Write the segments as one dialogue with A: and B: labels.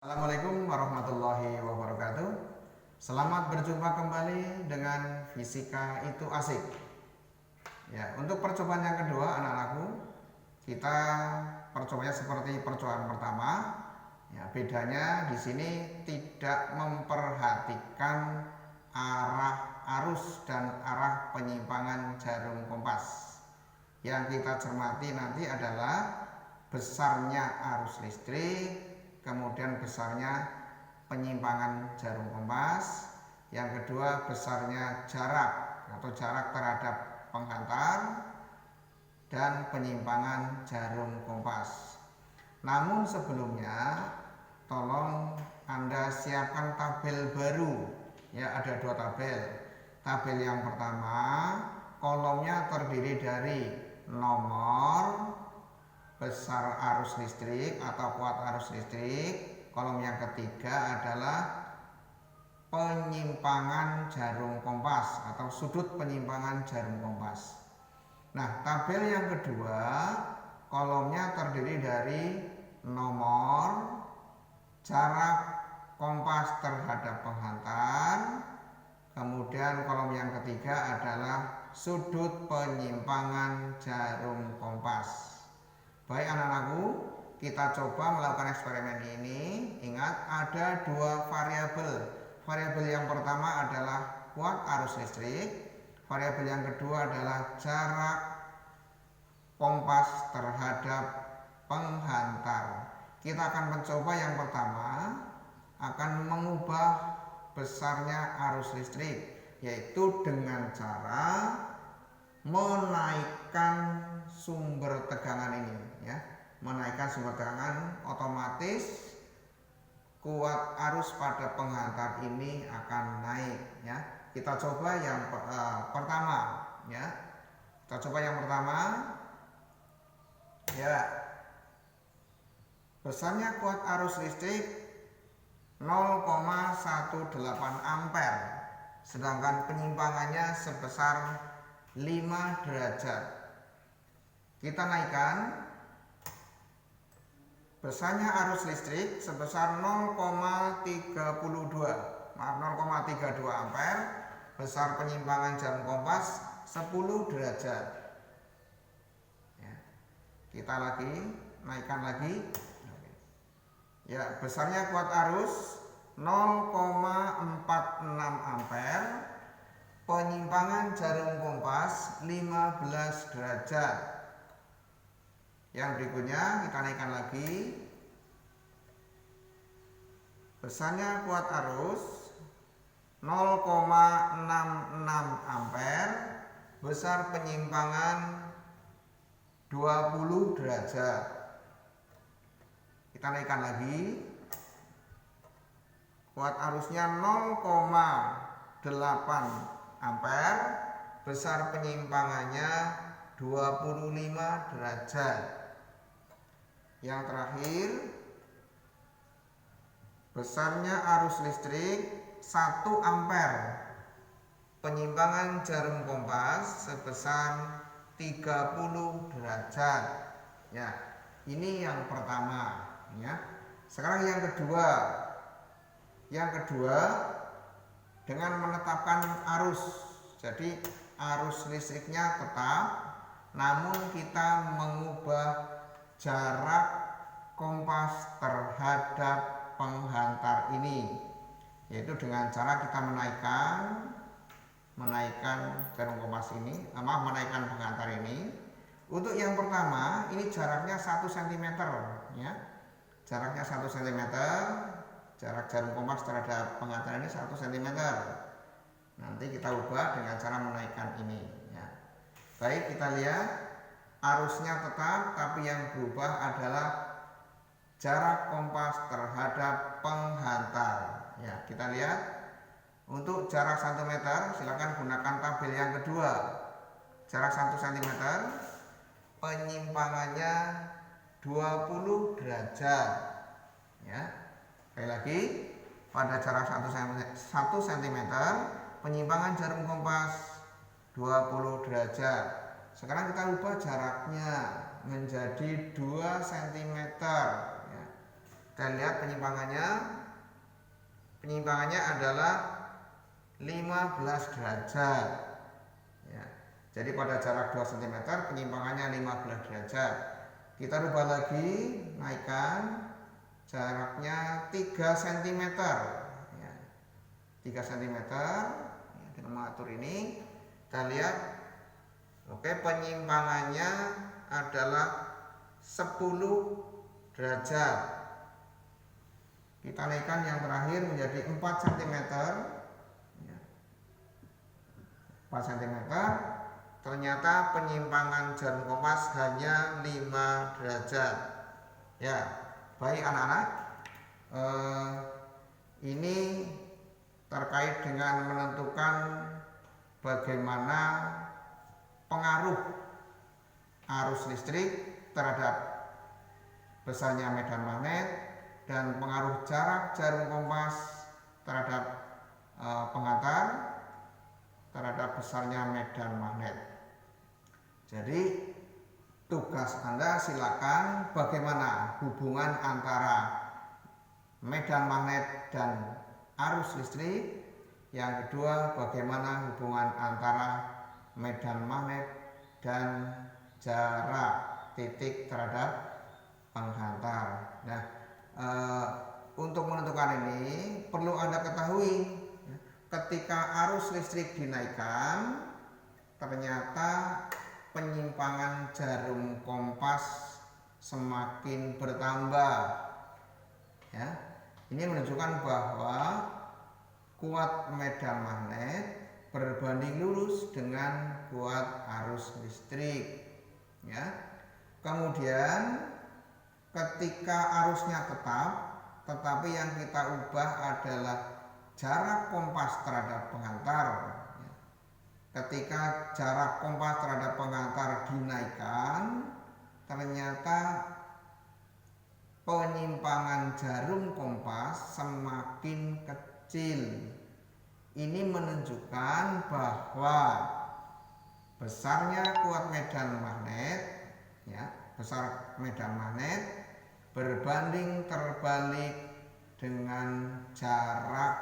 A: Assalamualaikum warahmatullahi wabarakatuh. Selamat berjumpa kembali dengan Fisika Itu Asik. Ya, untuk percobaan yang kedua anak-anakku, kita percobaannya seperti percobaan pertama. Ya, bedanya di sini tidak memperhatikan arah arus dan arah penyimpangan jarum kompas. Yang kita cermati nanti adalah besarnya arus listrik, kemudian besarnya penyimpangan jarum kompas, yang kedua besarnya jarak atau jarak terhadap penghantar, dan penyimpangan jarum kompas. Namun sebelumnya tolong Anda siapkan tabel baru. Ya, ada dua tabel. Tabel yang pertama kolomnya terdiri dari nomor besar arus listrik atau kuat arus listrik. Kolom yang ketiga adalah penyimpangan jarum kompas atau sudut penyimpangan jarum kompas. Nah, tabel yang kedua kolomnya terdiri dari nomor jarak kompas terhadap penghantar, kemudian kolom yang ketiga adalah sudut penyimpangan jarum kompas. Baik anak-anakku, kita coba melakukan eksperimen ini. Ingat, ada dua variabel. Variabel yang pertama adalah kuat arus listrik. Variabel yang kedua adalah jarak kompas terhadap penghantar. Kita akan mencoba yang pertama, akan mengubah besarnya arus listrik, yaitu dengan cara menaikkan sumber tegangan ini, ya. Menaikkan sumber tegangan, otomatis kuat arus pada penghantar ini akan naik, ya. Kita coba yang pertama, ya. Kita coba yang pertama, ya. Besarnya kuat arus listrik 0,18 ampere, sedangkan penyimpangannya sebesar 5 derajat. Kita naikkan besarnya arus listrik sebesar 0,32 ampere, besar penyimpangan jarum kompas 10 derajat. Ya. Kita naikkan lagi. Ya, besarnya kuat arus 0,46 ampere, penyimpangan jarum kompas 15 derajat. Yang berikutnya kita naikkan lagi. Besarnya kuat arus 0,66 ampere, besar penyimpangan 20 derajat. Kita naikkan lagi. Kuat arusnya 0,8 ampere, besar penyimpangannya 25 derajat. Yang terakhir, besarnya arus listrik 1 ampere, penyimpangan jarum kompas sebesar 30 derajat. Ya, ini yang pertama, ya. Sekarang yang kedua. Yang kedua, dengan menetapkan arus. Jadi arus listriknya tetap, namun kita mengubah jarak kompas terhadap penghantar ini, yaitu dengan cara kita menaikkan jarum kompas ini, menaikkan penghantar ini. Untuk yang pertama, ini jaraknya 1 cm, ya. Jaraknya 1 cm, jarak jarum kompas terhadap penghantar ini 1 cm. Nanti kita ubah dengan cara menaikkan ini, ya. Baik, kita lihat. Arusnya tetap, tapi yang berubah adalah jarak kompas terhadap penghantar. Ya, kita lihat. Untuk jarak 1 meter, silakan gunakan tabel yang kedua. Jarak 1 cm, penyimpangannya 20 derajat. Ya. Sekali lagi, pada jarak 1 cm, penyimpangan jarum kompas 20 derajat. Sekarang kita ubah jaraknya menjadi 2 cm, ya. kita lihat penyimpangannya adalah 15 derajat ya. Jadi pada jarak 2 cm penyimpangannya 15 derajat. Kita rubah lagi, naikkan jaraknya 3 cm ya. 3 cm ya, dengan mengatur ini kita lihat oke, penyimpangannya adalah 10 derajat. Kita naikkan yang terakhir menjadi 4 cm ya. 4 cm. Ternyata penyimpangan jarum kompas hanya 5 derajat ya. Baik anak-anak, ini terkait dengan menentukan bagaimana pengaruh arus listrik terhadap besarnya medan magnet dan pengaruh jarak jarum kompas terhadap penghantar terhadap besarnya medan magnet. Jadi tugas Anda silakan bagaimana hubungan antara medan magnet dan arus listrik. Yang kedua, bagaimana hubungan antara medan magnet dan jarak titik terhadap penghantar. Nah, untuk menentukan ini perlu Anda ketahui ketika arus listrik dinaikkan ternyata penyimpangan jarum kompas semakin bertambah ya. Ini menunjukkan bahwa kuat medan magnet berbanding lurus dengan kuat arus listrik ya. Kemudian ketika arusnya tetap, tetapi yang kita ubah adalah jarak kompas terhadap penghantar. Ketika jarak kompas terhadap penghantar dinaikkan, ternyata penyimpangan jarum kompas semakin kecil. Ini menunjukkan bahwa besarnya kuat medan magnet ya, besar medan magnet berbanding terbalik dengan jarak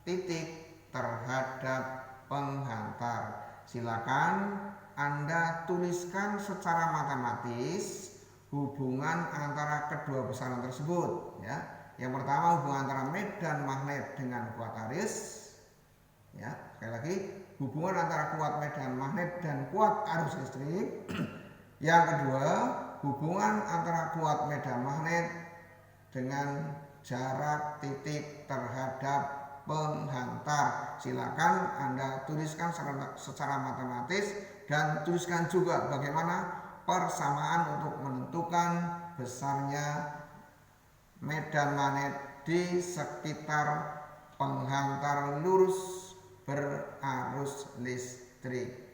A: titik terhadap penghantar. Silakan Anda tuliskan secara matematis hubungan antara kedua besaran tersebut ya. Yang pertama hubungan antara medan magnet dengan kuat arus ya. Sekali lagi hubungan antara kuat medan magnet dan kuat arus listrik. Yang kedua, hubungan antara kuat medan magnet dengan jarak titik terhadap penghantar. Silakan Anda tuliskan secara matematis dan tuliskan juga bagaimana persamaan untuk menentukan besarnya medan magnet di sekitar penghantar lurus berarus listrik.